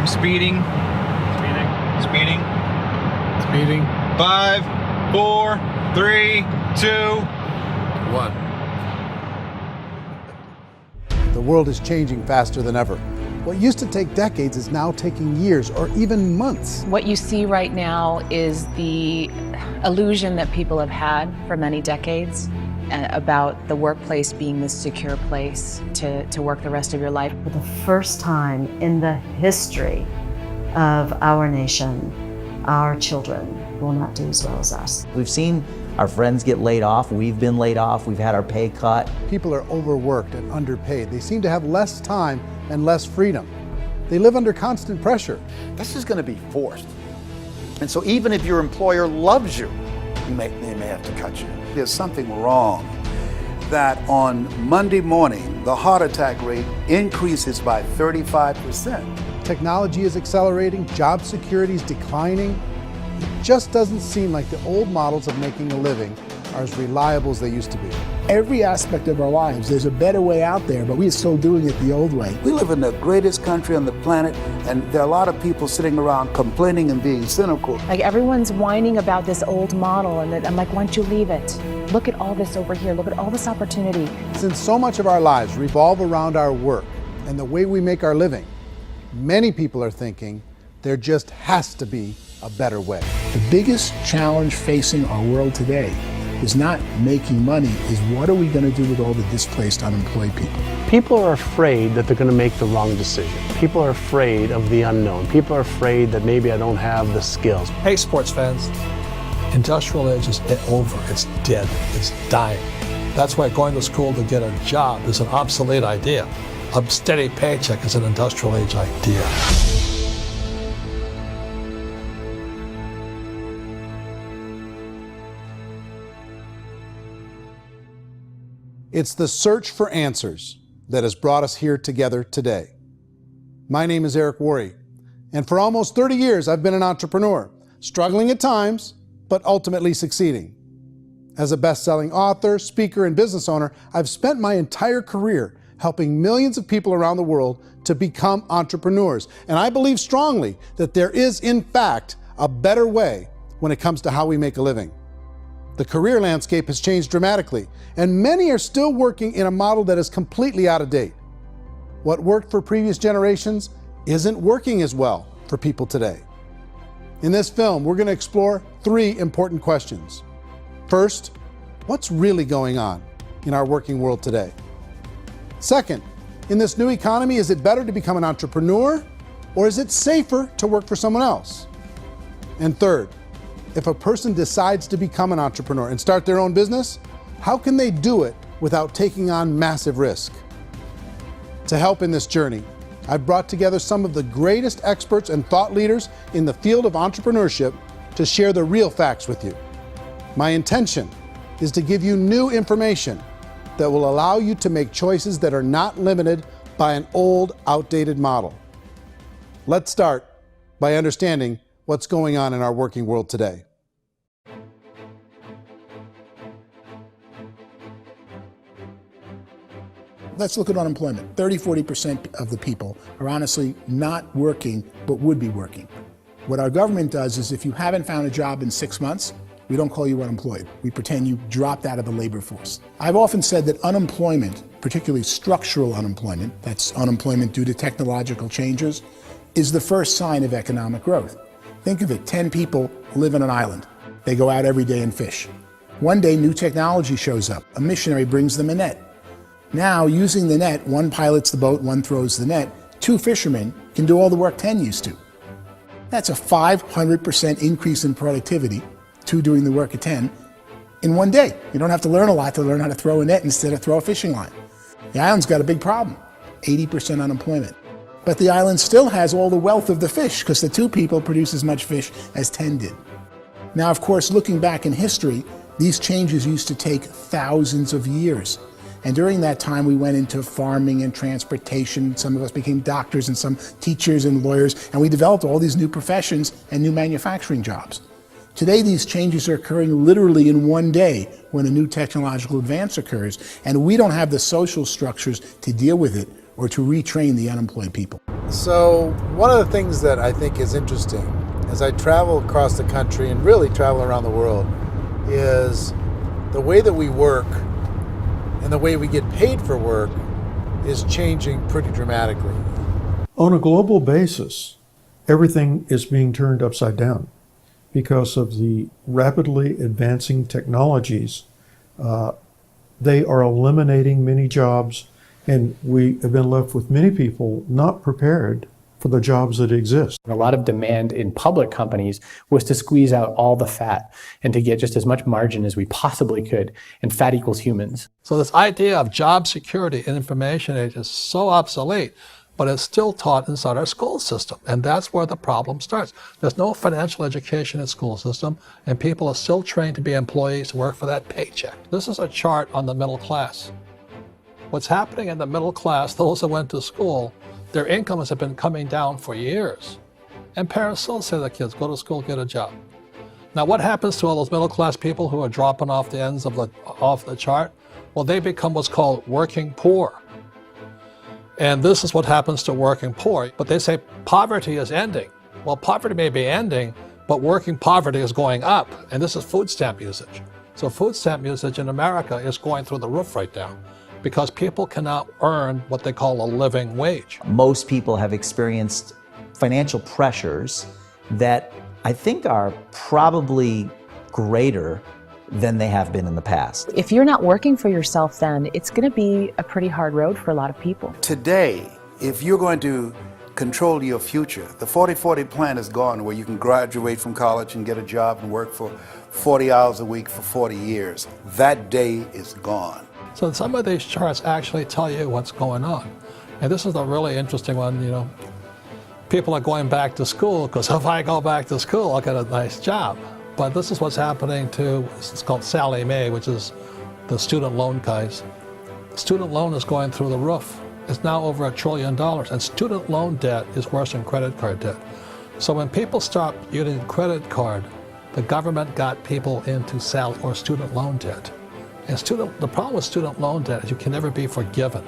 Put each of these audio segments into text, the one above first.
I'm speeding. Speeding. 5, 4, 3, 2, 1. The world is changing faster than ever. What used to take decades is now taking years or even months. What you see right now is the illusion that people have had for many decades about the workplace being this secure place to work the rest of your life. For the first time in the history of our nation, our children will not do as well as us. We've seen our friends get laid off. We've been laid off. We've had our pay cut. People are overworked and underpaid. They seem to have less time and less freedom. They live under constant pressure. This is going to be forced. And so even if your employer loves you, they may have to cut you. There's something wrong that on Monday morning, the heart attack rate increases by 35%. Technology is accelerating, job security is declining. It just doesn't seem like the old models of making a living are as reliable as they used to be. Every aspect of our lives, there's a better way out there, but we're still doing it the old way. We live in the greatest country on the planet, and there are a lot of people sitting around complaining and being cynical. Like everyone's whining about this old model, and I'm like, why don't you leave it? Look at all this over here. Look at all this opportunity. Since so much of our lives revolve around our work and the way we make our living, many people are thinking there just has to be a better way. The biggest challenge facing our world today is not making money, is what are we going to do with all the displaced, unemployed people? People are afraid that they're going to make the wrong decision. People are afraid of the unknown. People are afraid that maybe I don't have the skills. Hey, sports fans, industrial age is over. It's dead. It's dying. That's why going to school to get a job is an obsolete idea. A steady paycheck is an industrial age idea. It's the search for answers that has brought us here together today. My name is Eric Worre, and for almost 30 years I've been an entrepreneur, struggling at times, but ultimately succeeding. As a best-selling author, speaker, and business owner, I've spent my entire career helping millions of people around the world to become entrepreneurs. And I believe strongly that there is, in fact, a better way when it comes to how we make a living. The career landscape has changed dramatically, and many are still working in a model that is completely out of date. What worked for previous generations isn't working as well for people today. In this film, we're going to explore 3 important questions. First, what's really going on in our working world today? Second, in this new economy, is it better to become an entrepreneur, or is it safer to work for someone else? And third, if a person decides to become an entrepreneur and start their own business, how can they do it without taking on massive risk? To help in this journey, I've brought together some of the greatest experts and thought leaders in the field of entrepreneurship to share the real facts with you. My intention is to give you new information that will allow you to make choices that are not limited by an old, outdated model. Let's start by understanding what's going on in our working world today. Let's look at unemployment. 30–40% of the people are honestly not working, but would be working. What our government does is if you haven't found a job in 6 months, we don't call you unemployed. We pretend you dropped out of the labor force. I've often said that unemployment, particularly structural unemployment, that's unemployment due to technological changes, is the first sign of economic growth. Think of it, 10 people live on an island. They go out every day and fish. One day, new technology shows up. A missionary brings them a net. Now, using the net, one pilots the boat, one throws the net. 2 fishermen can do all the work 10 used to. That's a 500% increase in productivity, 2 doing the work of 10, in one day. You don't have to learn a lot to learn how to throw a net instead of throw a fishing line. The island's got a big problem, 80% unemployment. But the island still has all the wealth of the fish because the 2 people produce as much fish as 10 did. Now, of course, looking back in history, these changes used to take thousands of years. And during that time, we went into farming and transportation. Some of us became doctors and some teachers and lawyers, and we developed all these new professions and new manufacturing jobs. Today, these changes are occurring literally in one day when a new technological advance occurs, and we don't have the social structures to deal with it or to retrain the unemployed people. So one of the things that I think is interesting as I travel across the country and really travel around the world is the way that we work and the way we get paid for work is changing pretty dramatically. On a global basis, everything is being turned upside down because of the rapidly advancing technologies. They are eliminating many jobs, and we have been left with many people not prepared for the jobs that exist. A lot of demand in public companies was to squeeze out all the fat and to get just as much margin as we possibly could, and fat equals humans. So this idea of job security and information age is so obsolete, but it's still taught inside our school system, and that's where the problem starts. There's no financial education in the school system, and people are still trained to be employees to work for that paycheck. This is a chart on the middle class. What's happening in the middle class, those that went to school, their incomes have been coming down for years. And parents still say to their kids, go to school, get a job. Now what happens to all those middle class people who are dropping off the ends of the chart? Well, they become what's called working poor. And this is what happens to working poor. But they say poverty is ending. Well, poverty may be ending, but working poverty is going up. And this is food stamp usage. So food stamp usage in America is going through the roof right now, because people cannot earn what they call a living wage. Most people have experienced financial pressures that I think are probably greater than they have been in the past. If you're not working for yourself, then it's going to be a pretty hard road for a lot of people. Today, if you're going to control your future, the 40-40 plan is gone, where you can graduate from college and get a job and work for 40 hours a week for 40 years. That day is gone. So some of these charts actually tell you what's going on. And this is a really interesting one, you know. People are going back to school because if I go back to school, I'll get a nice job. But this is what's happening to, it's called Sallie Mae, which is the student loan guys. Student loan is going through the roof. It's now over $1 trillion, and student loan debt is worse than credit card debt. So when people stopped using credit card, the government got people into student loan debt. And the problem with student loan debt is you can never be forgiven.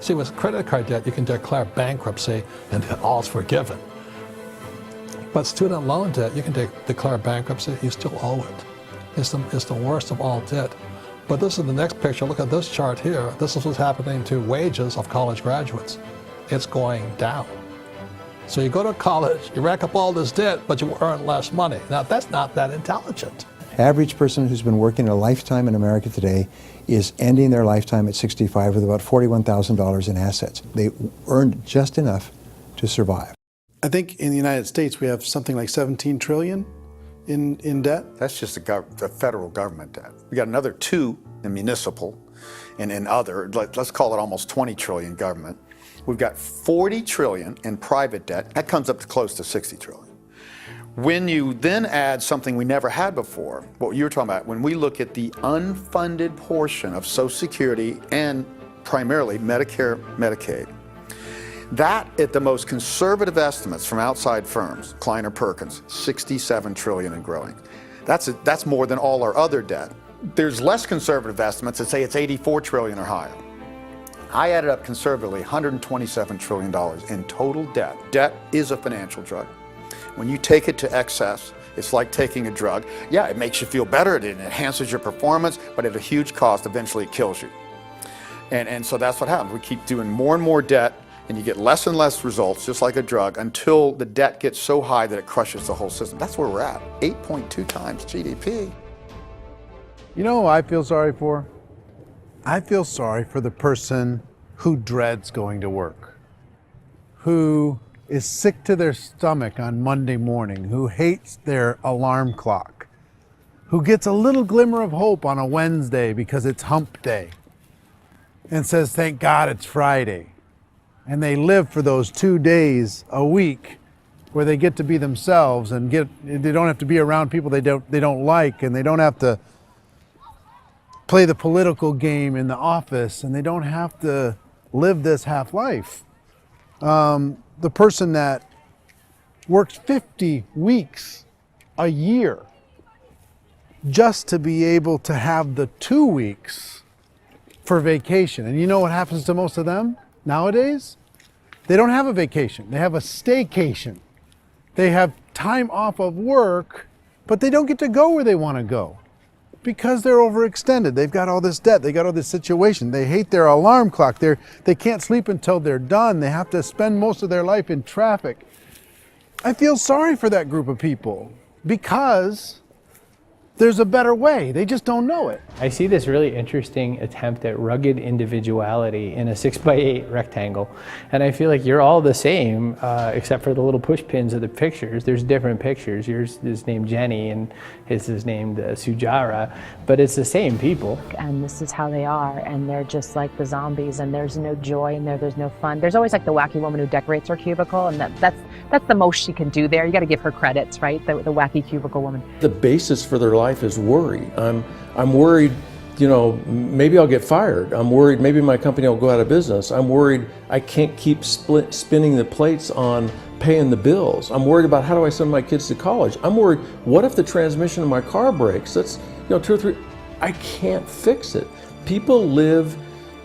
See, with credit card debt, you can declare bankruptcy and all's forgiven. But student loan debt, you can declare bankruptcy, you still owe it. It's the worst of all debt. But this is the next picture. Look at this chart here. This is what's happening to wages of college graduates. It's going down. So you go to college, you rack up all this debt, but you earn less money. Now, that's not that intelligent. Average person who's been working a lifetime in America today is ending their lifetime at 65 with about $41,000 in assets. They earned just enough to survive. I think in the United States we have something like 17 trillion in debt. That's just the federal government debt. We got another 2 in municipal and in other, let's call it almost 20 trillion government. We've got 40 trillion in private debt. That comes up to close to 60 trillion. When you then add something we never had before, what you were talking about, when we look at the unfunded portion of Social Security and primarily Medicare, Medicaid, that at the most conservative estimates from outside firms, Kleiner Perkins, 67 trillion and growing. That's more than all our other debt. There's less conservative estimates that say it's 84 trillion or higher. I added up conservatively $127 trillion in total debt. Debt is a financial drug. When you take it to excess, it's like taking a drug. Yeah, it makes you feel better, it enhances your performance, but at a huge cost, eventually it kills you. And so that's what happens. We keep doing more and more debt, and you get less and less results, just like a drug, until the debt gets so high that it crushes the whole system. That's where we're at, 8.2 times GDP. You know who I feel sorry for? I feel sorry for the person who dreads going to work, who is sick to their stomach on Monday morning, who hates their alarm clock, who gets a little glimmer of hope on a Wednesday because it's hump day and says, thank God it's Friday. And they live for those 2 days a week where they get to be themselves and they don't have to be around people they don't like, and they don't have to play the political game in the office, and they don't have to live this half life. The person that works 50 weeks a year just to be able to have the 2 weeks for vacation. And you know what happens to most of them nowadays? They don't have a vacation. They have a staycation. They have time off of work, but they don't get to go where they want to go because they're overextended. They've got all this debt. They got all this situation. They hate their alarm clock. They can't sleep until they're done. They have to spend most of their life in traffic. I feel sorry for that group of people because there's a better way. They just don't know it. I see this really interesting attempt at rugged individuality in a 6x8 rectangle. And I feel like you're all the same, except for the little push pins of the pictures. There's different pictures. Yours is named Jenny and his is named Sujara, but it's the same people. And this is how they are, and they're just like the zombies, and there's no joy in there, there's no fun. There's always like the wacky woman who decorates her cubicle, and that's the most she can do there. You got to give her credits, right? The wacky cubicle woman. The basis for their life is worry. I'm worried, you know, maybe I'll get fired. I'm worried maybe my company will go out of business. I'm worried I can't keep spinning the plates on paying the bills. I'm worried about how do I send my kids to college. I'm worried, what if the transmission of my car breaks? That's, you know, 2 or 3, I can't fix it. People live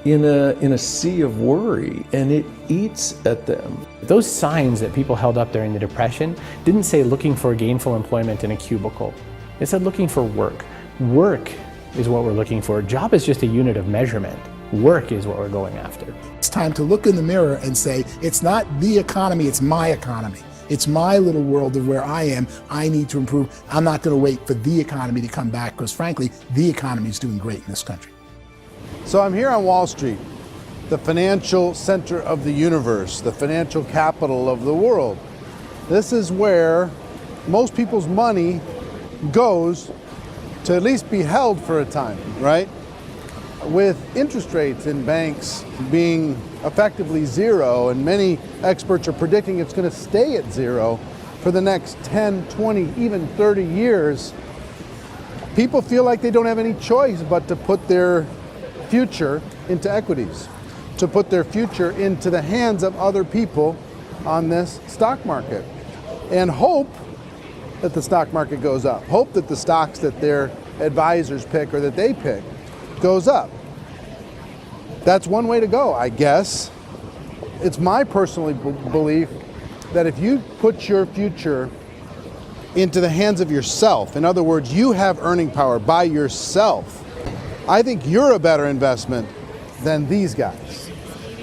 in a sea of worry, and it eats at them. Those signs that people held up during the Depression didn't say looking for gainful employment in a cubicle. It said looking for work. Work is what we're looking for. Job is just a unit of measurement. Work is what we're going after. It's time to look in the mirror and say, it's not the economy, it's my economy. It's my little world of where I am. I need to improve. I'm not going to wait for the economy to come back because, frankly, the economy is doing great in this country. So I'm here on Wall Street, the financial center of the universe, the financial capital of the world. This is where most people's money goes to at least be held for a time, right? With interest rates in banks being effectively zero, and many experts are predicting it's going to stay at zero for the next 10, 20, even 30 years, people feel like they don't have any choice but to put their future into equities, to put their future into the hands of other people on this stock market, and hope that the stock market goes up, hope that the stocks that their advisors pick or that they pick goes up. That's one way to go, I guess. It's my personal belief that if you put your future into the hands of yourself, in other words, you have earning power by yourself, I think you're a better investment than these guys.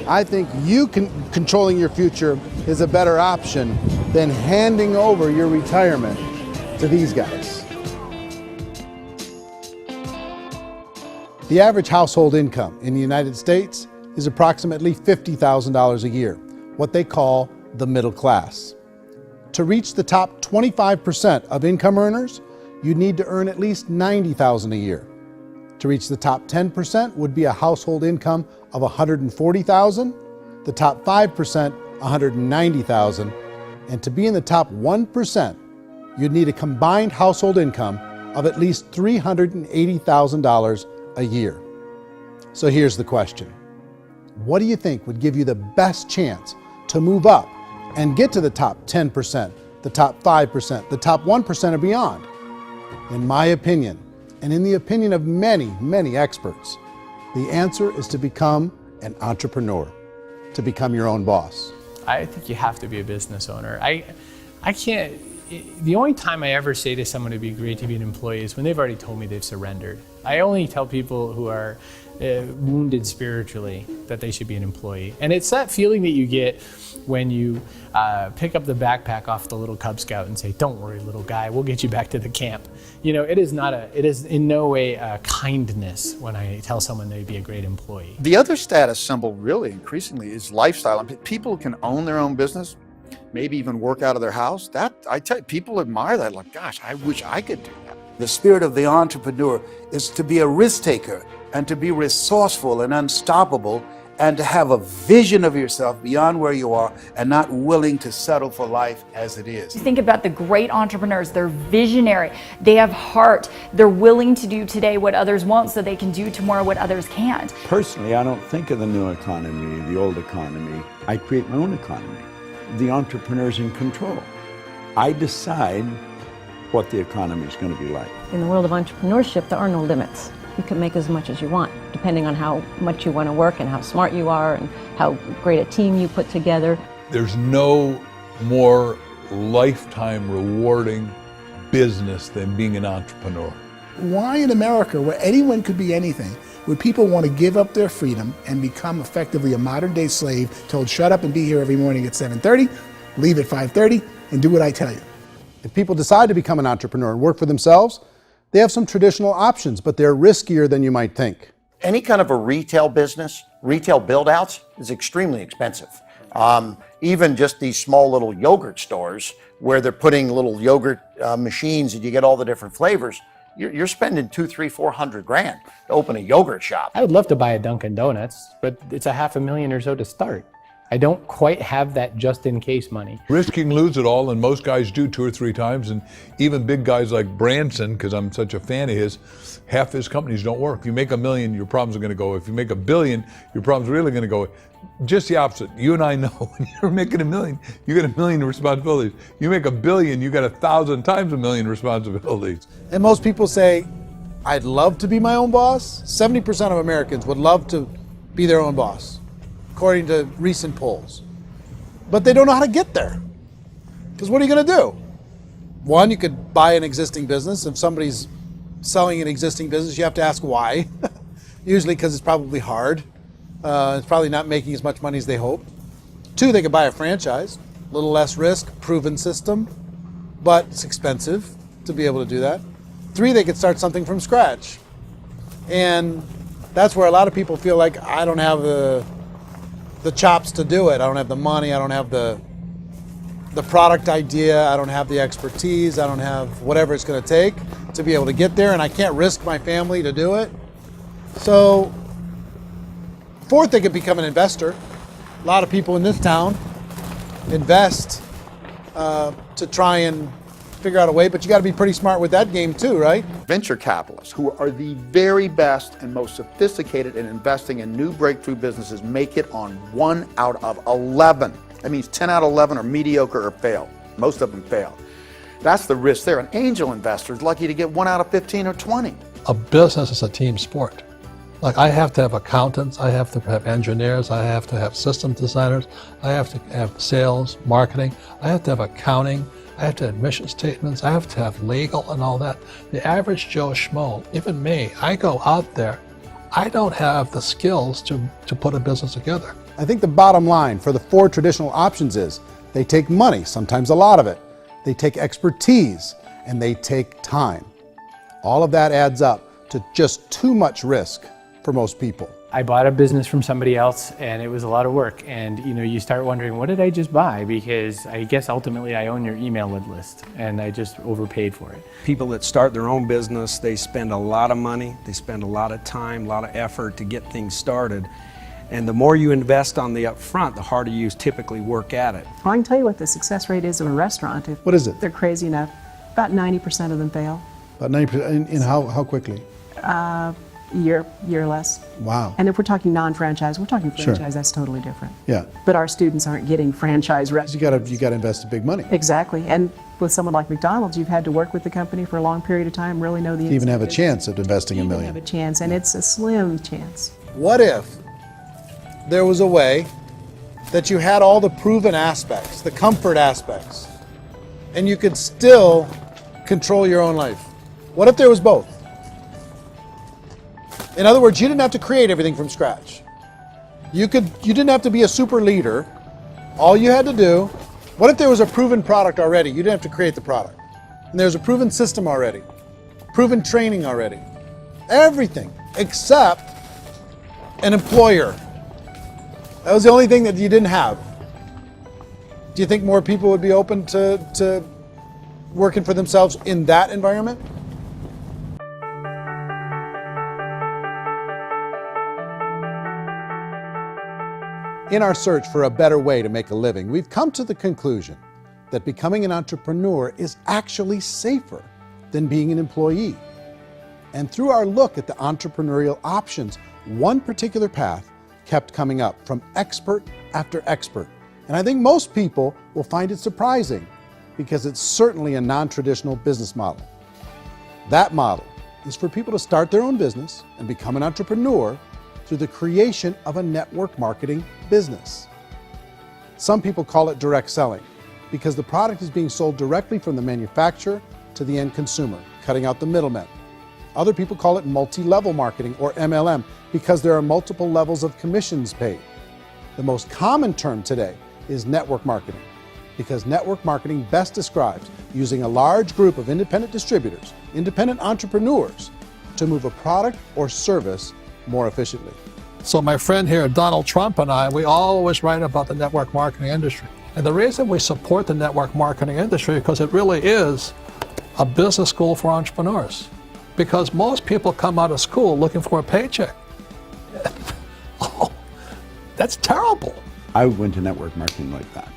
I think you controlling your future is a better option than handing over your retirement to these guys. The average household income in the United States is approximately $50,000 a year, what they call the middle class. To reach the top 25% of income earners, you'd need to earn at least $90,000 a year. To reach the top 10% would be a household income of $140,000, the top 5%, $190,000, and to be in the top 1%, you'd need a combined household income of at least $380,000 a year. So here's the question. What do you think would give you the best chance to move up and get to the top 10%, the top 5%, the top 1% or beyond? In my opinion, and in the opinion of many, many experts, the answer is to become an entrepreneur, to become your own boss. I think you have to be a business owner. I can't, the only time I ever say to someone it'd be great to be an employee is when they've already told me they've surrendered. I only tell people who are wounded spiritually that they should be an employee. And it's that feeling that you get when you pick up the backpack off the little Cub Scout and say, "Don't worry, little guy, we'll get you back to the camp." You know, it is in no way a kindness when I tell someone they'd be a great employee. The other status symbol really increasingly is lifestyle. I mean, people can own their own business, maybe even work out of their house. That, I tell you, people admire that, like, gosh, I wish I could do that. The spirit of the entrepreneur is to be a risk taker and to be resourceful and unstoppable and to have a vision of yourself beyond where you are and not willing to settle for life as it is. Think about the great entrepreneurs. They're visionary. They have heart. They're willing to do today what others won't so they can do tomorrow what others can't. Personally, I don't think of the new economy, the old economy. I create my own economy. The entrepreneur's in control. I decide what the economy is going to be like. In the world of entrepreneurship, there are no limits. you can make as much as you want, depending on how much you want to work and how smart you are and how great a team you put together. There's no more lifetime rewarding business than being an entrepreneur. Why in America, where anyone could be anything, would people want to give up their freedom and become effectively a modern-day slave, told shut up and be here every morning at 7:30, leave at 5:30, and do what I tell you? If people decide to become an entrepreneur and work for themselves, they have some traditional options, but they're riskier than you might think. Any kind of a retail business, retail build-outs is extremely expensive. Even just these small little yogurt stores where they're putting little yogurt machines and you get all the different flavors, you're spending $200,000, $300,000, $400,000 to open a yogurt shop. I would love to buy a Dunkin' Donuts, but it's $500,000 or so to start. I don't quite have that just in case money. Risk you can lose it all, and most guys do 2 or 3 times, and even big guys like Branson, because I'm such a fan of his, half his companies don't work. If you make $1 million, your problems are going to go. If you make $1 billion, your problems are really going to go. Just the opposite. You and I know when you're making $1 million, you got $1 million responsibilities. You make $1 billion, you got 1,000 times $1 million responsibilities. And most people say, I'd love to be my own boss. 70% of Americans would love to be their own boss, according to recent polls. But they don't know how to get there. Because what are you going to do? One, you could buy an existing business. If somebody's selling an existing business, you have to ask why. Usually because it's probably hard. It's probably not making as much money as they hoped. 2, they could buy a franchise. A little less risk, proven system, but it's expensive to be able to do that. 3, they could start something from scratch. And that's where a lot of people feel like, I don't have the chops to do it. I don't have the money. I don't have the product idea. I don't have the expertise. I don't have whatever it's going to take to be able to get there, and I can't risk my family to do it. So 4th, they could become an investor. A lot of people in this town invest to try and figure out a way, but you got to be pretty smart with that game too, right? Venture capitalists, who are the very best and most sophisticated in investing in new breakthrough businesses, make it on 1 out of 11. That means 10 out of 11 are mediocre or fail. Most of them fail. That's the risk there. An angel investor is lucky to get 1 out of 15 or 20. A business is a team sport. Like, I have to have accountants, I have to have engineers, I have to have system designers, I have to have sales, marketing, I have to have accounting, I have to have mission statements, I have to have legal and all that. The average Joe Schmo, even me, I go out there, I don't have the skills to put a business together. I think the bottom line for the 4 traditional options is they take money, sometimes a lot of it. They take expertise, and they take time. All of that adds up to just too much risk for most people. I bought a business from somebody else and it was a lot of work, and you start wondering, what did I just buy? Because I guess ultimately I own your email list and I just overpaid for it. People that start their own business, they spend a lot of money, they spend a lot of time, a lot of effort to get things started. And the more you invest on the upfront, the harder you typically work at it. Well, I can tell you what the success rate is of a restaurant. What is it? They're crazy enough. About 90% of them fail. About 90%, in how quickly? Year or less. Wow. And if we're talking non-franchise, we're talking franchise, Sure. That's totally different. Yeah. But our students aren't getting franchise restaurants. You got to invest big money. Exactly. And with someone like McDonald's, you've had to work with the company for a long period of time, really know the You even have a business. chance of investing $1 million. Have a chance, and it's a slim chance. What if there was a way that you had all the proven aspects, the comfort aspects, and you could still control your own life? What if there was both? In other words, you didn't have to create everything from scratch. You didn't have to be a super leader. All you had to do, what if there was a proven product already? You didn't have to create the product. And there's a proven system already, proven training already. Everything except an employer. That was the only thing that you didn't have. Do you think more people would be open to working for themselves in that environment? In our search for a better way to make a living, we've come to the conclusion that becoming an entrepreneur is actually safer than being an employee. And through our look at the entrepreneurial options, one particular path kept coming up from expert after expert. And I think most people will find it surprising because it's certainly a non-traditional business model. That model is for people to start their own business and become an entrepreneur through the creation of a network marketing business. Some people call it direct selling because the product is being sold directly from the manufacturer to the end consumer, cutting out the middlemen. Other people call it multi-level marketing, or MLM, because there are multiple levels of commissions paid. The most common term today is network marketing, because network marketing best describes using a large group of independent distributors, independent entrepreneurs, to move a product or service more efficiently. So my friend here, Donald Trump, and I, we always write about the network marketing industry. And the reason we support the network marketing industry is because it really is a business school for entrepreneurs. Because most people come out of school looking for a paycheck. Oh, that's terrible. I went to network marketing like that.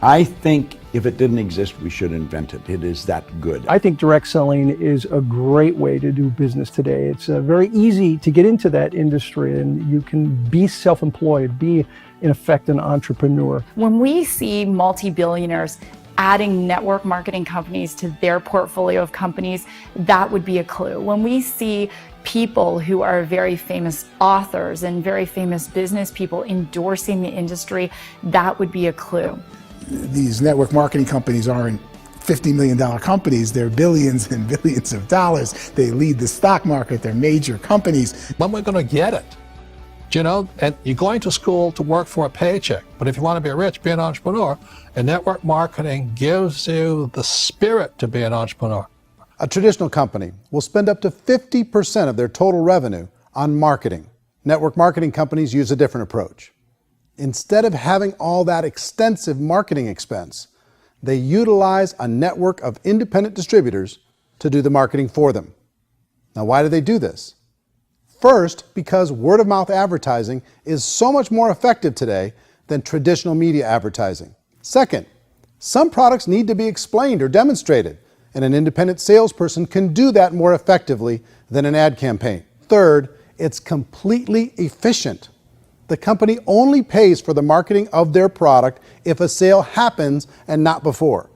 I think if it didn't exist, we should invent it. It is that good. I think direct selling is a great way to do business today. It's very easy to get into that industry, and you can be self-employed, be in effect an entrepreneur. When we see multi-billionaires adding network marketing companies to their portfolio of companies, that would be a clue. When we see people who are very famous authors and very famous business people endorsing the industry, that would be a clue. These network marketing companies aren't $50 million companies, they're billions and billions of dollars. They lead the stock market, they're major companies. When we're going to get it? You know, and you're going to school to work for a paycheck, but if you want to be rich, be an entrepreneur, and network marketing gives you the spirit to be an entrepreneur. A traditional company will spend up to 50% of their total revenue on marketing. Network marketing companies use a different approach. Instead of having all that extensive marketing expense, they utilize a network of independent distributors to do the marketing for them. Now, why do they do this? First, because word-of-mouth advertising is so much more effective today than traditional media advertising. Second, some products need to be explained or demonstrated, and an independent salesperson can do that more effectively than an ad campaign. Third, it's completely efficient. The company only pays for the marketing of their product if a sale happens and not before.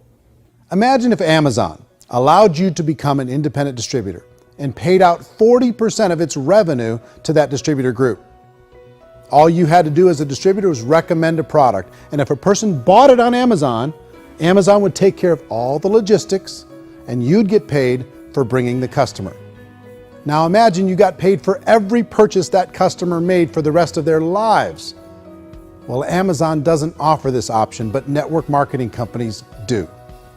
Imagine if Amazon allowed you to become an independent distributor and paid out 40% of its revenue to that distributor group. All you had to do as a distributor was recommend a product, and if a person bought it on Amazon, Amazon would take care of all the logistics, and you'd get paid for bringing the customer. Now imagine you got paid for every purchase that customer made for the rest of their lives. Well, Amazon doesn't offer this option, but network marketing companies do.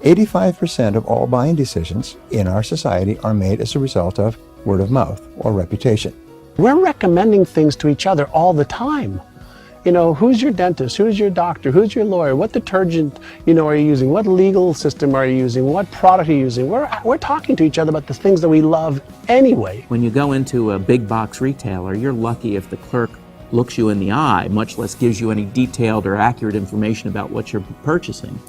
85% of all buying decisions in our society are made as a result of word of mouth or reputation. We're recommending things to each other all the time. You know, who's your dentist? Who's your doctor? Who's your lawyer? What detergent, are you using? What legal system are you using? What product are you using? We're talking to each other about the things that we love anyway. When you go into a big box retailer, you're lucky if the clerk looks you in the eye, much less gives you any detailed or accurate information about what you're purchasing.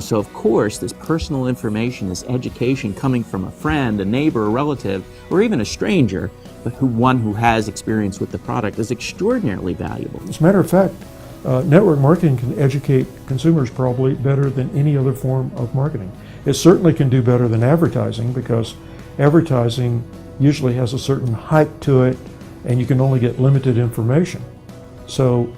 So of course, this personal information, this education coming from a friend, a neighbor, a relative, or even a stranger, but one who has experience with the product is extraordinarily valuable. As a matter of fact, network marketing can educate consumers probably better than any other form of marketing. It certainly can do better than advertising because advertising usually has a certain hype to it and you can only get limited information. So,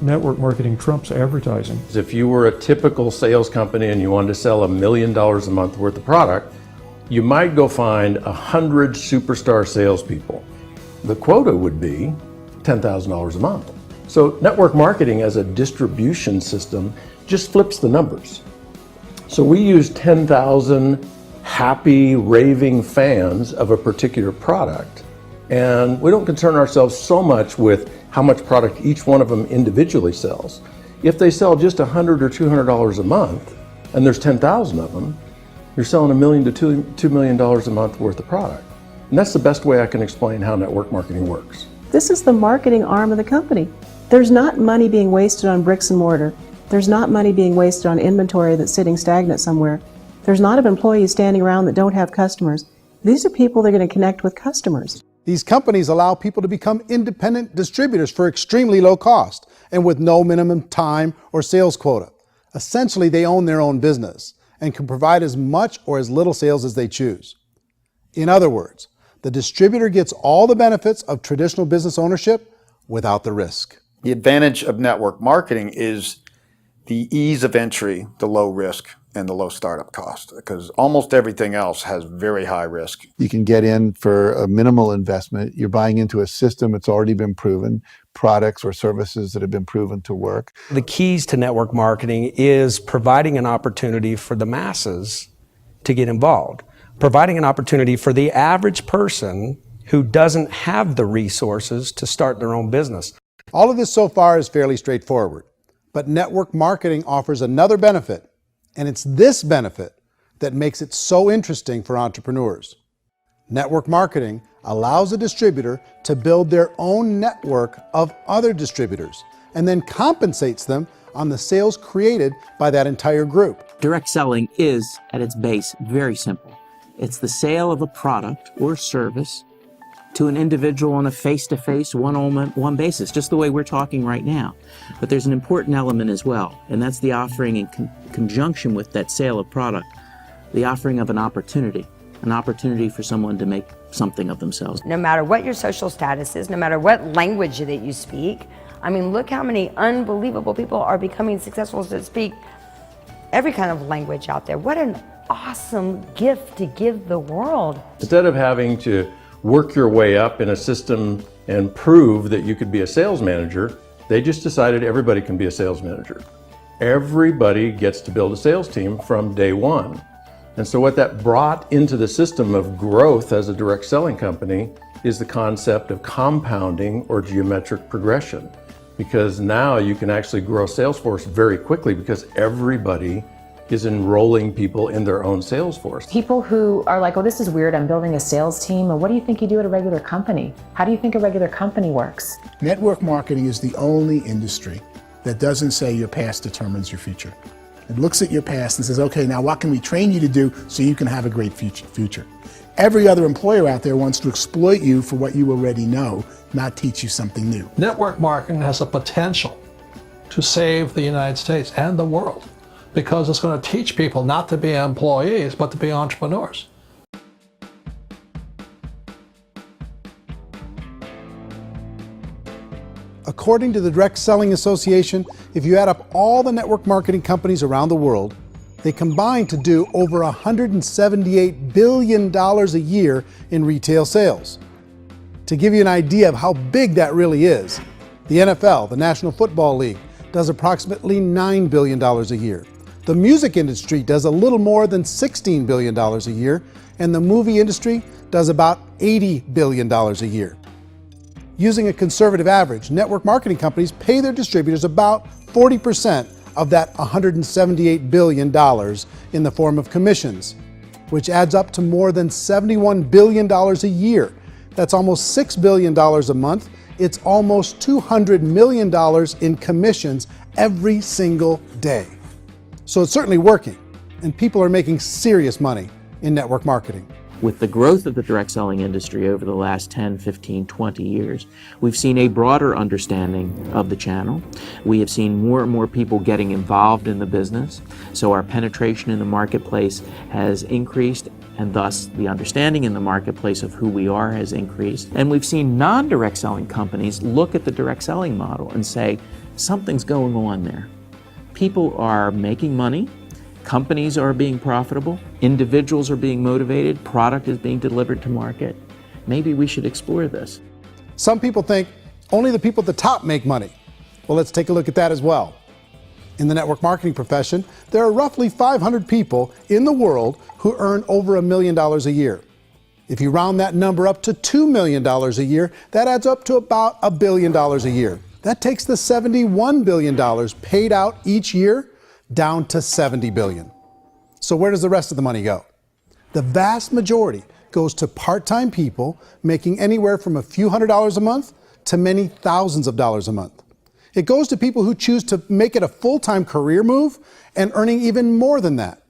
network marketing trumps advertising. If you were a typical sales company and you wanted to sell $1 million a month worth of product, you might go find 100 superstar salespeople. The quota would be $10,000 a month. So network marketing as a distribution system just flips the numbers. So we use 10,000 happy, raving fans of a particular product, and we don't concern ourselves so much with how much product each one of them individually sells. If they sell just $100 or $200 a month, and there's 10,000 of them, you're selling $1 million to $2 million a month worth of product. And that's the best way I can explain how network marketing works. This is the marketing arm of the company. There's not money being wasted on bricks and mortar. There's not money being wasted on inventory that's sitting stagnant somewhere. There's not employees standing around that don't have customers. These are people that are going to connect with customers. These companies allow people to become independent distributors for extremely low cost and with no minimum time or sales quota. Essentially, they own their own business and can provide as much or as little sales as they choose. In other words, the distributor gets all the benefits of traditional business ownership without the risk. The advantage of network marketing is the ease of entry, the low risk, and the low startup cost, because almost everything else has very high risk. You can get in for a minimal investment. You're buying into a system that's already been proven, products or services that have been proven to work. The keys to network marketing is providing an opportunity for the masses to get involved, providing an opportunity for the average person who doesn't have the resources to start their own business. All of this so far is fairly straightforward, but network marketing offers another benefit, and it's this benefit that makes it so interesting for entrepreneurs. Network marketing allows a distributor to build their own network of other distributors and then compensates them on the sales created by that entire group. Direct selling is, at its base, very simple. It's the sale of a product or service to an individual on a face-to-face, one-on-one basis, just the way we're talking right now. But there's an important element as well, and that's the offering in conjunction with that sale of product, the offering of an opportunity for someone to make something of themselves. No matter what your social status is, no matter what language that you speak, I mean, look how many unbelievable people are becoming successful to speak every kind of language out there. What an awesome gift to give the world. Instead of having to work your way up in a system and prove that you could be a sales manager, they just decided everybody can be a sales manager. Everybody gets to build a sales team from day one. And so what that brought into the system of growth as a direct selling company is the concept of compounding or geometric progression. Because now you can actually grow sales force very quickly because everybody is enrolling people in their own sales force. People who are like, oh, this is weird, I'm building a sales team. And what do you think you do at a regular company? How do you think a regular company works? Network marketing is the only industry that doesn't say your past determines your future. It looks at your past and says, okay, now what can we train you to do so you can have a great future? Every other employer out there wants to exploit you for what you already know, not teach you something new. Network marketing has a potential to save the United States and the world, because it's going to teach people not to be employees, but to be entrepreneurs. According to the Direct Selling Association, if you add up all the network marketing companies around the world, they combine to do over $178 billion a year in retail sales. To give you an idea of how big that really is, the NFL, the National Football League, does approximately $9 billion a year. The music industry does a little more than $16 billion a year, and the movie industry does about $80 billion a year. Using a conservative average, network marketing companies pay their distributors about 40% of that $178 billion in the form of commissions, which adds up to more than $71 billion a year. That's almost $6 billion a month. It's almost $200 million in commissions every single day. So it's certainly working, and people are making serious money in network marketing. With the growth of the direct selling industry over the last 10, 15, 20 years, we've seen a broader understanding of the channel. We have seen more and more people getting involved in the business, so our penetration in the marketplace has increased, and thus the understanding in the marketplace of who we are has increased. And we've seen non-direct selling companies look at the direct selling model and say, something's going on there. People are making money, companies are being profitable, individuals are being motivated, product is being delivered to market. Maybe we should explore this. Some people think only the people at the top make money. Well, let's take a look at that as well. In the network marketing profession, there are roughly 500 people in the world who earn over $1 million a year. If you round that number up to $2 million a year, that adds up to about $1 billion a year. That takes the $71 billion paid out each year down to $70 billion. So where does the rest of the money go? The vast majority goes to part-time people making anywhere from a few $100s a month to many thousands of dollars a month. It goes to people who choose to make it a full-time career move and earning even more than that.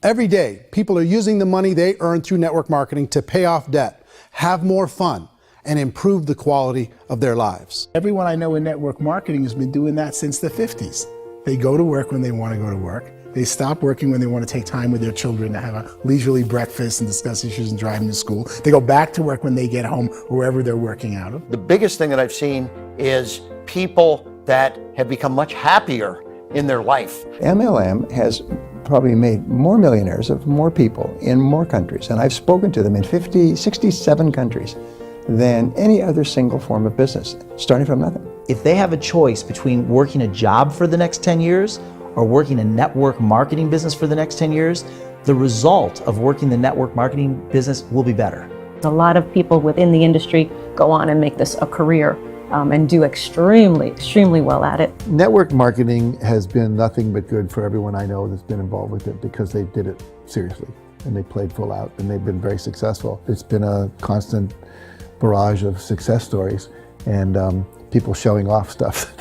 Every day, people are using the money they earn through network marketing to pay off debt, have more fun, and improve the quality of their lives. Everyone I know in network marketing has been doing that since the 50s. They go to work when they want to go to work. They stop working when they want to take time with their children to have a leisurely breakfast and discuss issues and driving to school. They go back to work when they get home, wherever they're working out of. The biggest thing that I've seen is people that have become much happier in their life. MLM has probably made more millionaires of more people in more countries, and I've spoken to them in 67 countries, than any other single form of business, starting from nothing. If they have a choice between working a job for the next 10 years or working a network marketing business for the next 10 years, the result of working the network marketing business will be better. A lot of people within the industry go on and make this a career and do extremely well at it. Network marketing has been nothing but good for everyone I know that's been involved with it because they did it seriously and they played full out and they've been very successful. It's been a constant barrage of success stories and people showing off stuff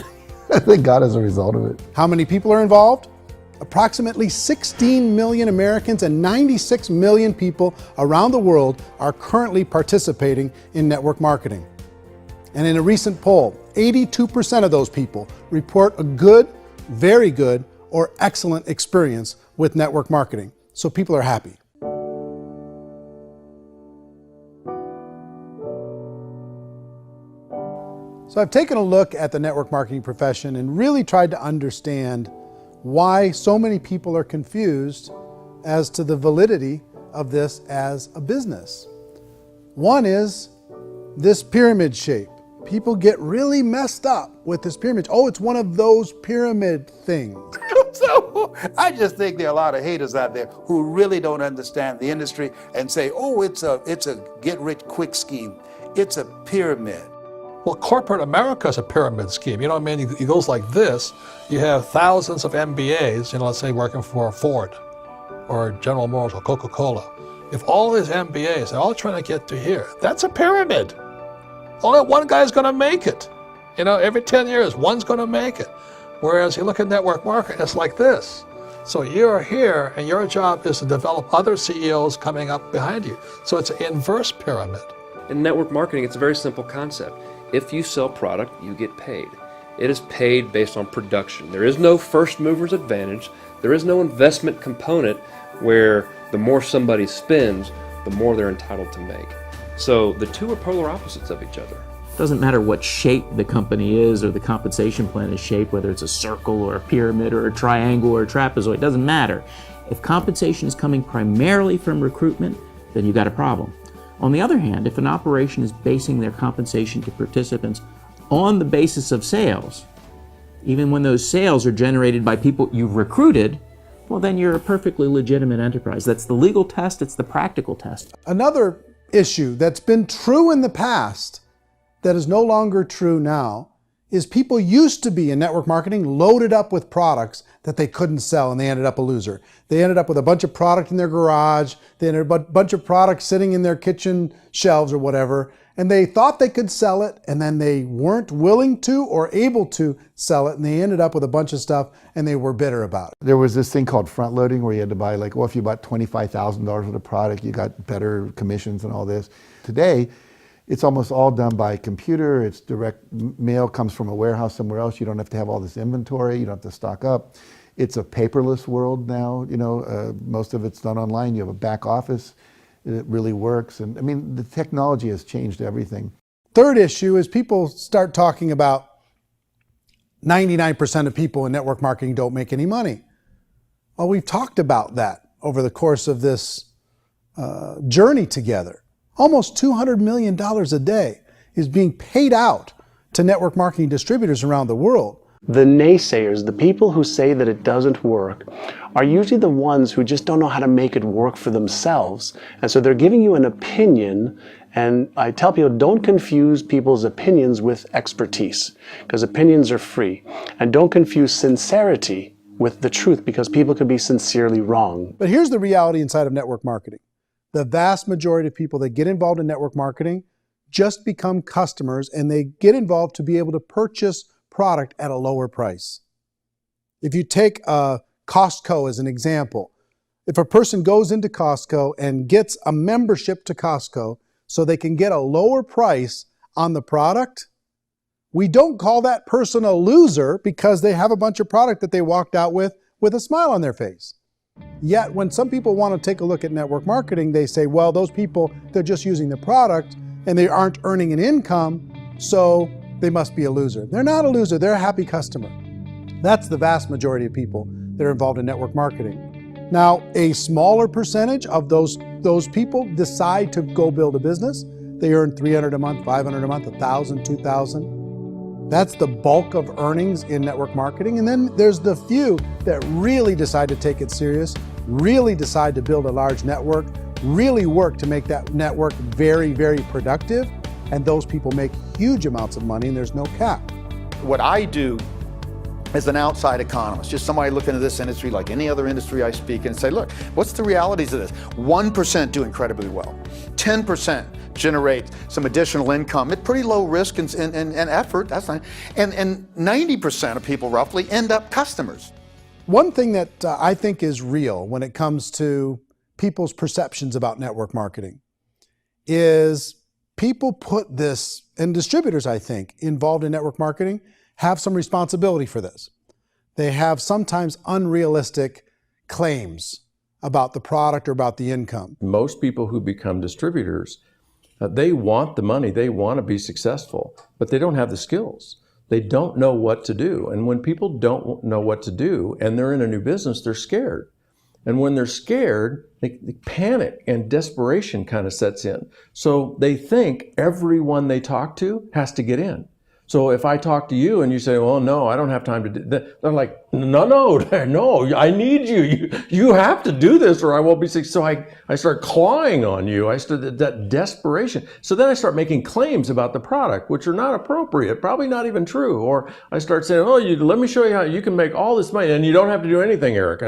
that they got as a result of it. How many people are involved? Approximately 16 million Americans and 96 million people around the world are currently participating in network marketing. And in a recent poll, 82% of those people report a good, very good, or excellent experience with network marketing. So people are happy. So I've taken a look at the network marketing profession and really tried to understand why so many people are confused as to the validity of this as a business. One is this pyramid shape. People get really messed up with this pyramid. Oh, it's one of those pyramid things. So I just think there are a lot of haters out there who really don't understand the industry and say, oh, it's a get-rich-quick scheme. It's a pyramid. Well, corporate America is a pyramid scheme. You know what I mean? It goes like this. You have thousands of MBAs, let's say working for Ford or General Motors or Coca-Cola. If all these MBAs are all trying to get to here, that's a pyramid. Only one guy's going to make it. Every 10 years, one's going to make it. Whereas you look at network marketing, it's like this. So you're here, and your job is to develop other CEOs coming up behind you. So it's an inverse pyramid. In network marketing, it's a very simple concept. If you sell product, you get paid. It is paid based on production. There is no first mover's advantage. There is no investment component where the more somebody spends, the more they're entitled to make. So the two are polar opposites of each other. It doesn't matter what shape the company is or the compensation plan is shaped, whether it's a circle or a pyramid or a triangle or a trapezoid, it doesn't matter. If compensation is coming primarily from recruitment, then you've got a problem. On the other hand, if an operation is basing their compensation to participants on the basis of sales, even when those sales are generated by people you've recruited, well, then you're a perfectly legitimate enterprise. That's the legal test, it's the practical test. Another issue that's been true in the past that is no longer true now is people used to be in network marketing loaded up with products that they couldn't sell and they ended up a loser. They ended up with a bunch of product in their garage, they ended up with a bunch of products sitting in their kitchen shelves or whatever, and they thought they could sell it and then they weren't willing to or able to sell it and they ended up with a bunch of stuff and they were bitter about it. There was this thing called front loading where you had to buy if you bought $25,000 worth of product, you got better commissions and all this. Today, it's almost all done by computer. It's direct mail, comes from a warehouse somewhere else. You don't have to have all this inventory. You don't have to stock up. It's a paperless world now. Most of it's done online. You have a back office. It really works. And I mean, the technology has changed everything. Third issue is people start talking about 99% of people in network marketing don't make any money. Well, we've talked about that over the course of this journey together. Almost $200 million a day is being paid out to network marketing distributors around the world. The naysayers, the people who say that it doesn't work, are usually the ones who just don't know how to make it work for themselves. And so they're giving you an opinion, and I tell people, don't confuse people's opinions with expertise, because opinions are free. And don't confuse sincerity with the truth, because people can be sincerely wrong. But here's the reality inside of network marketing. The vast majority of people that get involved in network marketing just become customers, and they get involved to be able to purchase product at a lower price. If you take Costco as an example, if a person goes into Costco and gets a membership to Costco so they can get a lower price on the product, we don't call that person a loser because they have a bunch of product that they walked out with with a smile on their face. Yet when some people want to take a look at network marketing, they say, well, those people, they're just using the product and they aren't earning an income, so they must be a loser. They're not a loser, they're a happy customer. That's the vast majority of people that are involved in network marketing. Now, a smaller percentage of those people decide to go build a business. They earn $300 a month, $500 a month, $1,000, $2,000. That's the bulk of earnings in network marketing. And then there's the few that really decide to take it serious, really decide to build a large network, really work to make that network very, very productive. And those people make huge amounts of money and there's no cap. What I do as an outside economist, just somebody looking at this industry like any other industry I speak in and say, look, what's the realities of this? 1% do incredibly well. 10% generate some additional income at pretty low risk and effort, that's not, and 90% of people roughly end up customers. One thing that I think is real when it comes to people's perceptions about network marketing is people put this, and distributors, I think, involved in network marketing have some responsibility for this. They have sometimes unrealistic claims about the product or about the income. Most people who become distributors, they want the money, they want to be successful, but they don't have the skills. They don't know what to do. And when people don't know what to do and they're in a new business, they're scared. And when they're scared, they panic and desperation kind of sets in. So they think everyone they talk to has to get in. So if I talk to you and you say, well, no, I don't have time to do that, they're like, no, I need you. You have to do this or I won't be successful. So I start clawing on you. I start that desperation. So then I start making claims about the product, which are not appropriate, probably not even true. Or I start saying, oh, let me show you how you can make all this money and you don't have to do anything, Eric.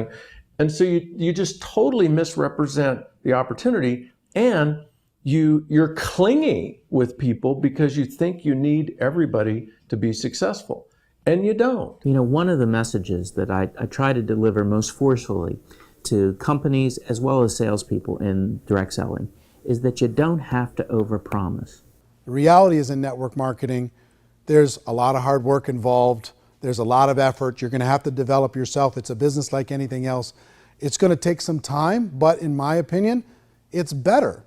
And so you just totally misrepresent the opportunity, and you're clingy with people because you think you need everybody to be successful, and you don't. You know, one of the messages that I try to deliver most forcefully to companies as well as salespeople in direct selling is that you don't have to overpromise. The reality is in network marketing, there's a lot of hard work involved. There's a lot of effort. You're going to have to develop yourself. It's a business like anything else. It's going to take some time, but in my opinion, it's better.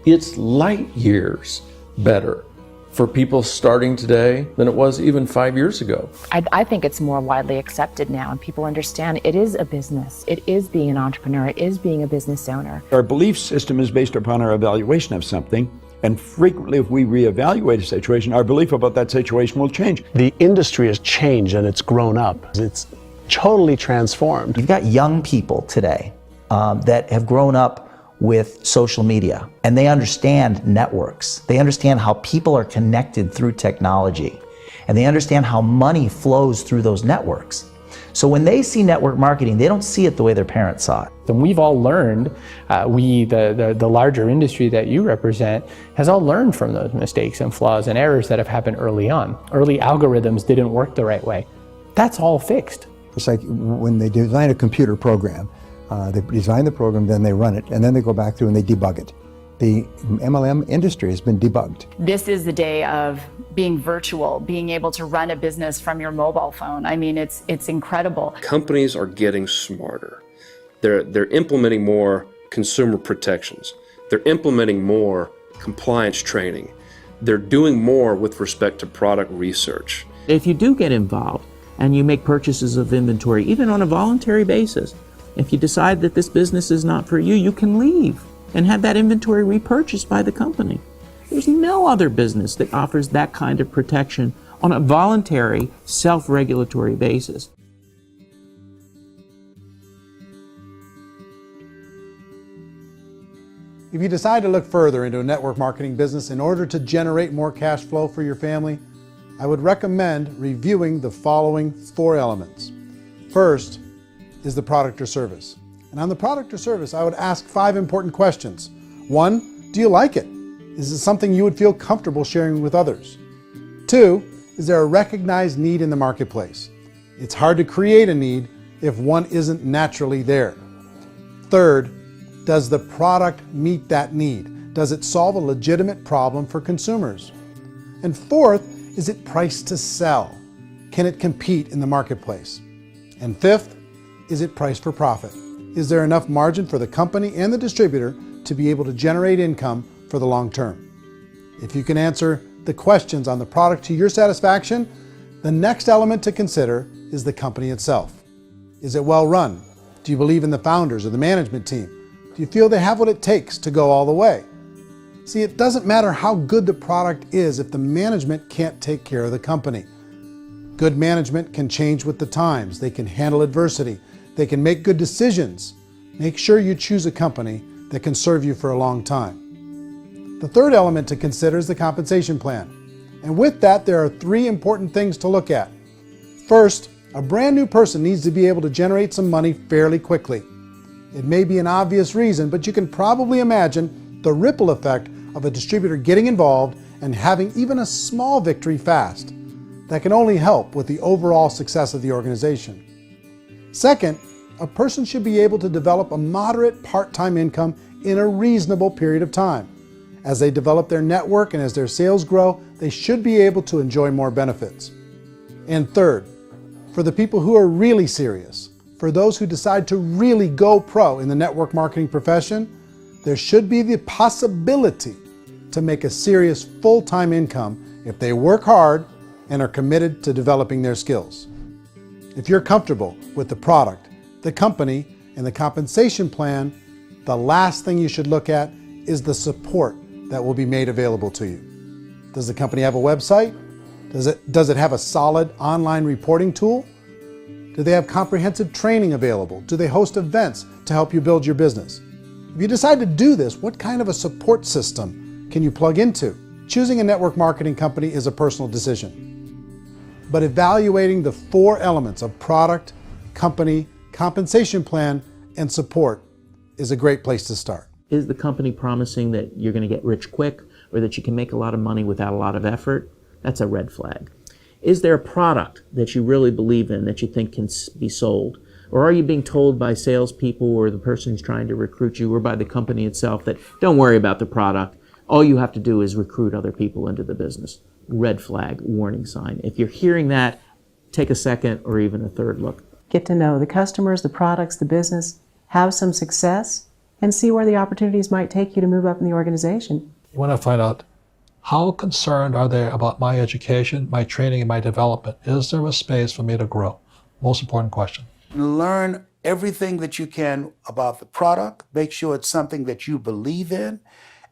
It's light years better for people starting today than it was even 5 years ago. I think it's more widely accepted now, and people understand it is a business. It is being an entrepreneur. It is being a business owner. Our belief system is based upon our evaluation of something. And frequently, if we reevaluate a situation, our belief about that situation will change. The industry has changed and it's grown up. It's totally transformed. You've got young people today that have grown up with social media, and they understand networks. They understand how people are connected through technology, and they understand how money flows through those networks. So when they see network marketing, they don't see it the way their parents saw it. And we've all learned, the larger industry that you represent, has all learned from those mistakes and flaws and errors that have happened early on. Early algorithms didn't work the right way. That's all fixed. It's like when they design a computer program, they design the program, then they run it, and then they go back through and they debug it. The MLM industry has been debugged. This is the day of being virtual, being able to run a business from your mobile phone. I mean, it's incredible. Companies are getting smarter. They're implementing more consumer protections. They're implementing more compliance training. They're doing more with respect to product research. If you do get involved and you make purchases of inventory, even on a voluntary basis, if you decide that this business is not for you, you can leave and have that inventory repurchased by the company. There's no other business that offers that kind of protection on a voluntary, self-regulatory basis. If you decide to look further into a network marketing business in order to generate more cash flow for your family, I would recommend reviewing the following 4 elements. First is the product or service. And on the product or service, I would ask 5 important questions. 1, do you like it? Is it something you would feel comfortable sharing with others? 2, is there a recognized need in the marketplace? It's hard to create a need if one isn't naturally there. 3rd, does the product meet that need? Does it solve a legitimate problem for consumers? And 4th, Is it priced to sell? Can it compete in the marketplace? And fifth, is it priced for profit? Is there enough margin for the company and the distributor to be able to generate income for the long term? If you can answer the questions on the product to your satisfaction, the next element to consider is the company itself. Is it well run? Do you believe in the founders or the management team? Do you feel they have what it takes to go all the way? See, it doesn't matter how good the product is if the management can't take care of the company. Good management can change with the times. They can handle adversity. They can make good decisions. Make sure you choose a company that can serve you for a long time. The third element to consider is the compensation plan. And with that, there are 3 important things to look at. First, a brand new person needs to be able to generate some money fairly quickly. It may be an obvious reason, but you can probably imagine the ripple effect of a distributor getting involved and having even a small victory fast. That can only help with the overall success of the organization. Second, a person should be able to develop a moderate part-time income in a reasonable period of time. As they develop their network and as their sales grow, they should be able to enjoy more benefits. And third, for the people who are really serious, for those who decide to really go pro in the network marketing profession, there should be the possibility to make a serious full-time income if they work hard and are committed to developing their skills. If you're comfortable with the product, the company, and the compensation plan, the last thing you should look at is the support that will be made available to you. Does the company have a website? Does it have a solid online reporting tool? Do they have comprehensive training available? Do they host events to help you build your business? If you decide to do this, what kind of a support system can you plug into? Choosing a network marketing company is a personal decision. But evaluating the 4 elements of product, company, compensation plan, and support is a great place to start. Is the company promising that you're going to get rich quick or that you can make a lot of money without a lot of effort? That's a red flag. Is there a product that you really believe in that you think can be sold? Or are you being told by salespeople or the person who's trying to recruit you or by the company itself that don't worry about the product, all you have to do is recruit other people into the business? Red flag, warning sign. If you're hearing that, take a second or even a third look. Get to know the customers, the products, the business, have some success, and see where the opportunities might take you to move up in the organization. You want to find out how concerned are they about my education, my training, and my development? Is there a space for me to grow? Most important question. Learn everything that you can about the product. Make sure it's something that you believe in,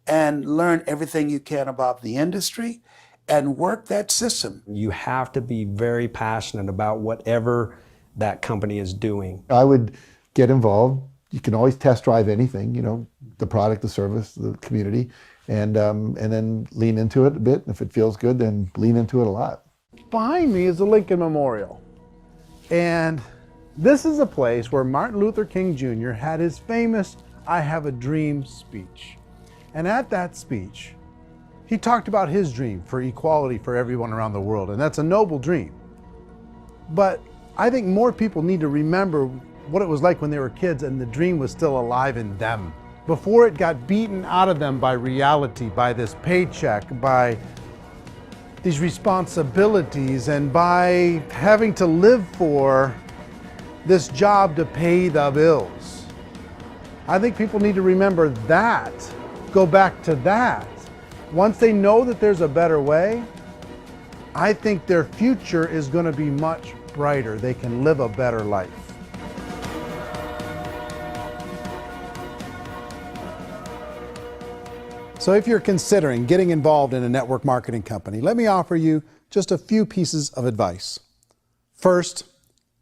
and learn everything you can about the industry and work that system. You have to be very passionate about whatever that company is doing. I would get involved. You can always test drive anything, the product, the service, the community, and then lean into it a bit. If it feels good, then lean into it a lot. Behind me is the Lincoln Memorial. And this is a place where Martin Luther King Jr. had his famous "I Have a Dream" speech. And at that speech, he talked about his dream for equality for everyone around the world, and that's a noble dream. But I think more people need to remember what it was like when they were kids and the dream was still alive in them, before it got beaten out of them by reality, by this paycheck, by these responsibilities, and by having to live for this job to pay the bills. I think people need to remember that, go back to that. Once they know that there's a better way, I think their future is going to be much brighter. They can live a better life. So if you're considering getting involved in a network marketing company, let me offer you just a few pieces of advice. First,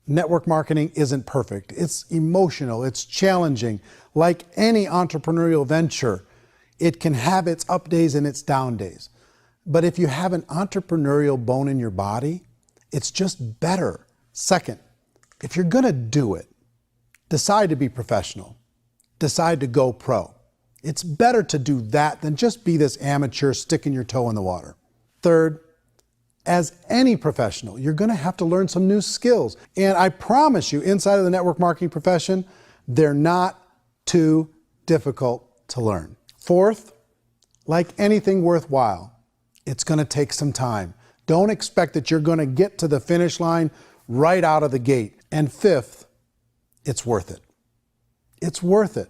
network marketing isn't perfect. It's emotional, it's challenging. Like any entrepreneurial venture, it can have its up days and its down days. But if you have an entrepreneurial bone in your body, it's just better. Second, if you're gonna do it, decide to be professional. Decide to go pro. It's better to do that than just be this amateur sticking your toe in the water. Third, as any professional, you're gonna have to learn some new skills. And I promise you, inside of the network marketing profession, they're not too difficult to learn. Fourth, like anything worthwhile, it's gonna take some time. Don't expect that you're going to get to the finish line right out of the gate. And fifth, it's worth it. It's worth it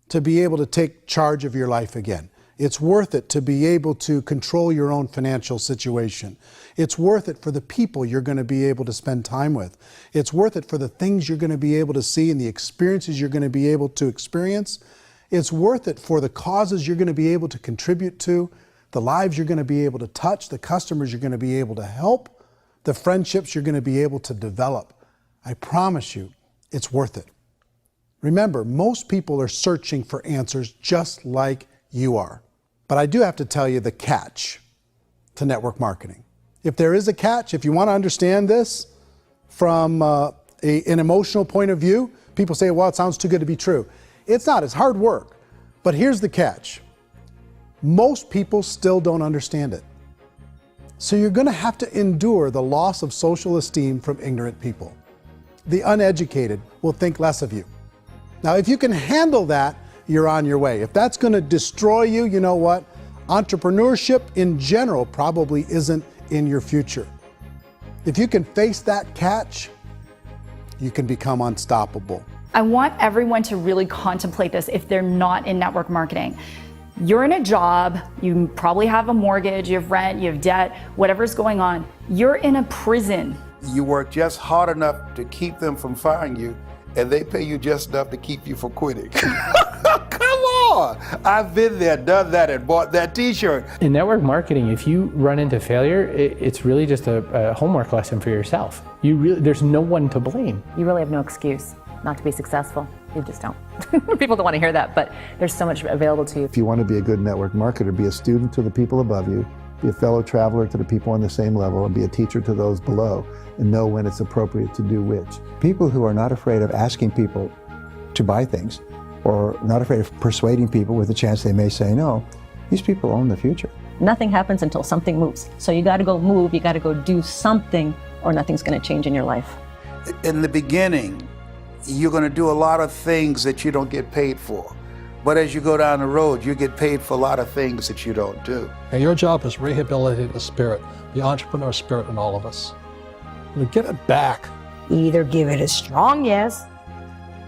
to be able to take charge of your life again. It's worth it to be able to control your own financial situation. It's worth it for the people you're going to be able to spend time with. It's worth it for the things you're going to be able to see and the experiences you're going to be able to experience. It's worth it for the causes you're going to be able to contribute to, the lives you're going to be able to touch, the customers you're going to be able to help, the friendships you're going to be able to develop. I promise you, it's worth it. Remember, most people are searching for answers just like you are. But I do have to tell you the catch to network marketing. If there is a catch, if you want to understand this from an emotional point of view, people say, well, it sounds too good to be true. It's not, it's hard work. But here's the catch. Most people still don't understand it. So you're going to have to endure the loss of social esteem from ignorant people. The uneducated will think less of you. Now, if you can handle that, you're on your way. If that's going to destroy you, you know what? Entrepreneurship in general probably isn't in your future. If you can face that catch, you can become unstoppable. I want everyone to really contemplate this if they're not in network marketing. You're in a job, you probably have a mortgage, you have rent, you have debt, whatever's going on. You're in a prison. You work just hard enough to keep them from firing you, and they pay you just enough to keep you from quitting. Come on! I've been there, done that, and bought that t-shirt. In network marketing, if you run into failure, it's really just a homework lesson for yourself. There's no one to blame. You really have no excuse not to be successful. You just don't. People don't want to hear that, but there's so much available to you. If you want to be a good network marketer, be a student to the people above you, be a fellow traveler to the people on the same level, and be a teacher to those below, and know when it's appropriate to do which. People who are not afraid of asking people to buy things, or not afraid of persuading people with the chance they may say no, these people own the future. Nothing happens until something moves. So you got to go move, you got to go do something, or nothing's going to change in your life. In the beginning, you're going to do a lot of things that you don't get paid for. But as you go down the road, you get paid for a lot of things that you don't do. And your job is rehabilitate the spirit, the entrepreneur spirit in all of us. Get it back. Either give it a strong yes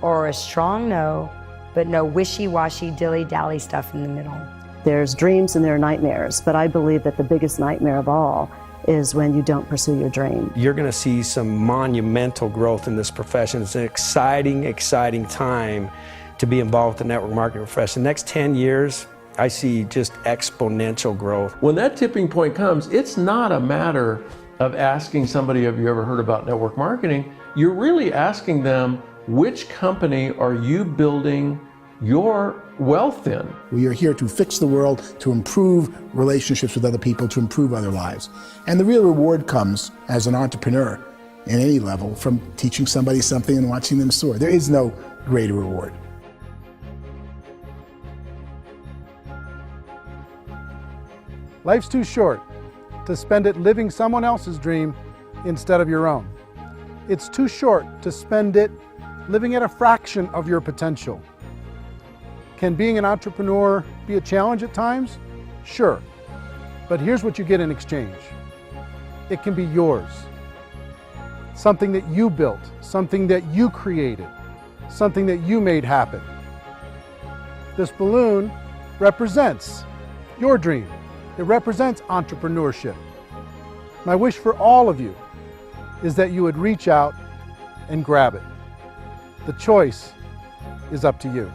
or a strong no, but no wishy-washy, dilly-dally stuff in the middle. There's dreams and there are nightmares, but I believe that the biggest nightmare of all is when you don't pursue your dream. You're going to see some monumental growth in this profession. It's an exciting, exciting time to be involved with the network marketing profession. The next 10 years, I see just exponential growth. When that tipping point comes, it's not a matter of asking somebody, have you ever heard about network marketing? You're really asking them, which company are you building your wealth in? We are here to fix the world, to improve relationships with other people, to improve other lives. And the real reward comes as an entrepreneur at any level from teaching somebody something and watching them soar. There is no greater reward. Life's too short to spend it living someone else's dream instead of your own. It's too short to spend it living at a fraction of your potential. Can being an entrepreneur be a challenge at times? Sure. But here's what you get in exchange. It can be yours. Something that you built, something that you created, something that you made happen. This balloon represents your dream. It represents entrepreneurship. My wish for all of you is that you would reach out and grab it. The choice is up to you.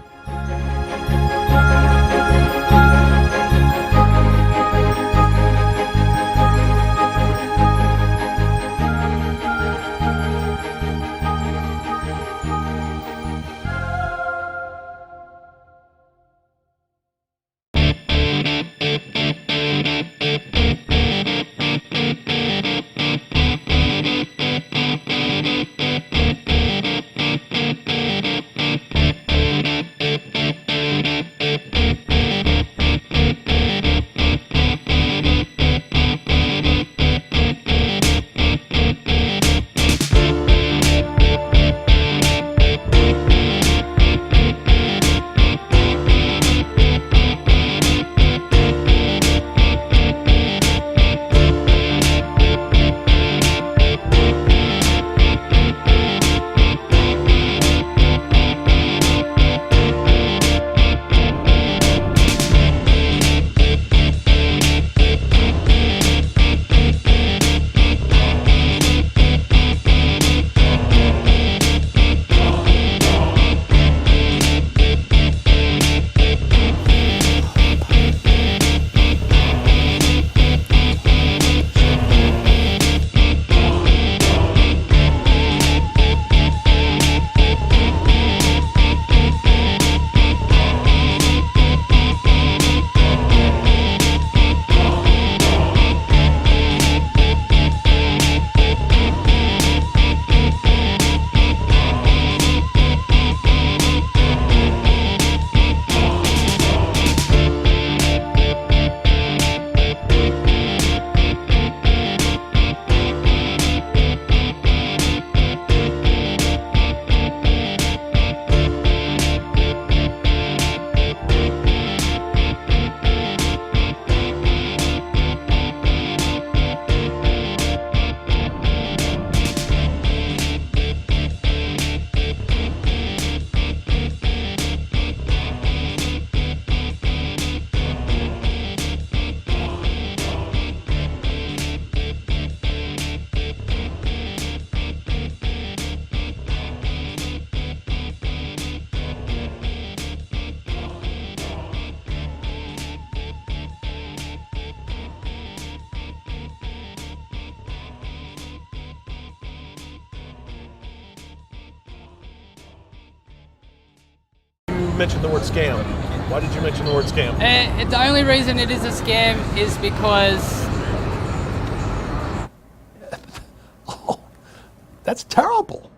mention the word scam? Why did you mention the word scam? The only reason it is a scam is because... That's terrible.